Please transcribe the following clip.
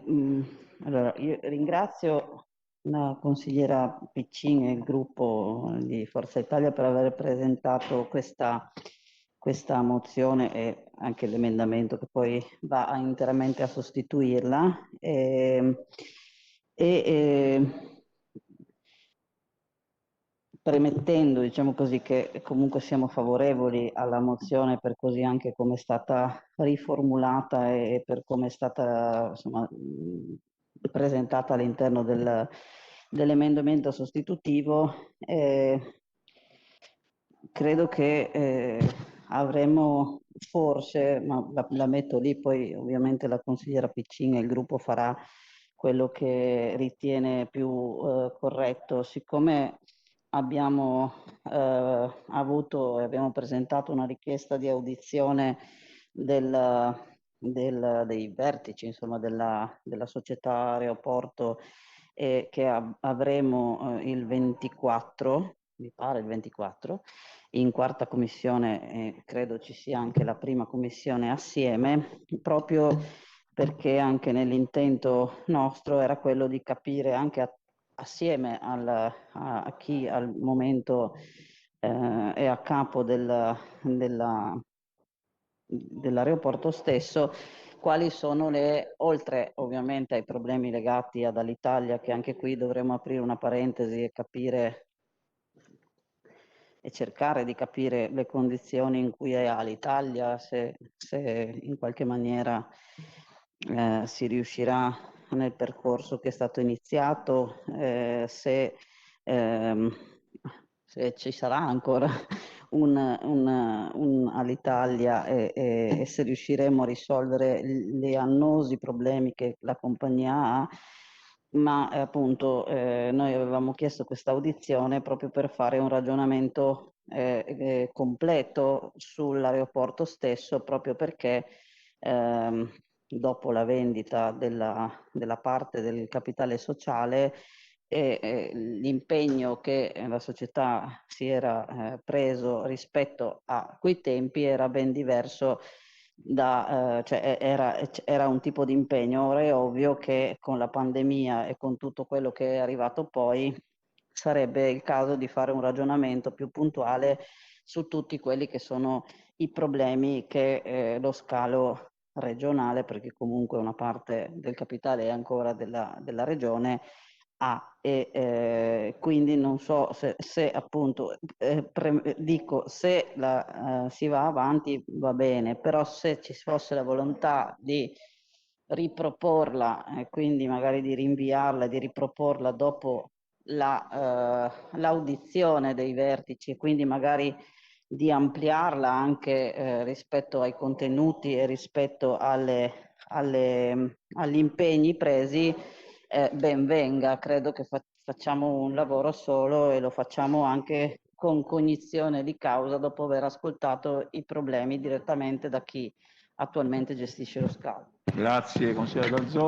Mm, allora, io ringrazio la consigliera Piccin e il gruppo di Forza Italia per aver presentato questa mozione e anche l'emendamento che poi interamente a sostituirla. E premettendo, diciamo così, che comunque siamo favorevoli alla mozione per così anche come è stata riformulata e per come è stata, insomma, presentata all'interno dell'emendamento sostitutivo, credo che avremo forse, ma la metto lì, poi ovviamente la consigliera Piccin e il gruppo farà quello che ritiene più corretto, siccome abbiamo avuto e abbiamo presentato una richiesta di audizione dei vertici, insomma, della società aeroporto che avremo il 24, mi pare il 24, in quarta commissione, credo ci sia anche la prima commissione assieme, proprio perché anche nell'intento nostro era quello di capire anche assieme a chi al momento è a capo dell'aeroporto stesso, quali sono oltre ovviamente ai problemi legati ad Alitalia, che anche qui dovremo aprire una parentesi e capire e cercare di capire le condizioni in cui è Alitalia, se in qualche maniera si riuscirà nel percorso che è stato iniziato, ehm, se ci sarà ancora un Alitalia e se riusciremo a risolvere gli annosi problemi che la compagnia ha, ma appunto noi avevamo chiesto questa audizione proprio per fare un ragionamento completo sull'aeroporto stesso, proprio perché ehm, dopo la vendita della parte del capitale sociale l'impegno che la società si era preso rispetto a quei tempi era ben diverso cioè era un tipo di impegno. Ora è ovvio che con la pandemia e con tutto quello che è arrivato poi sarebbe il caso di fare un ragionamento più puntuale su tutti quelli che sono i problemi che lo scalo regionale, perché comunque una parte del capitale è ancora della regione, ha. Quindi non so se appunto, dico, se si va avanti va bene, però se ci fosse la volontà di riproporla e quindi magari di rinviarla e di riproporla dopo l'audizione dei vertici, quindi magari di ampliarla anche rispetto ai contenuti e rispetto agli impegni presi, ben venga. Credo che facciamo un lavoro solo e lo facciamo anche con cognizione di causa dopo aver ascoltato i problemi direttamente da chi attualmente gestisce lo scalo. Grazie, consigliere Dalzotto.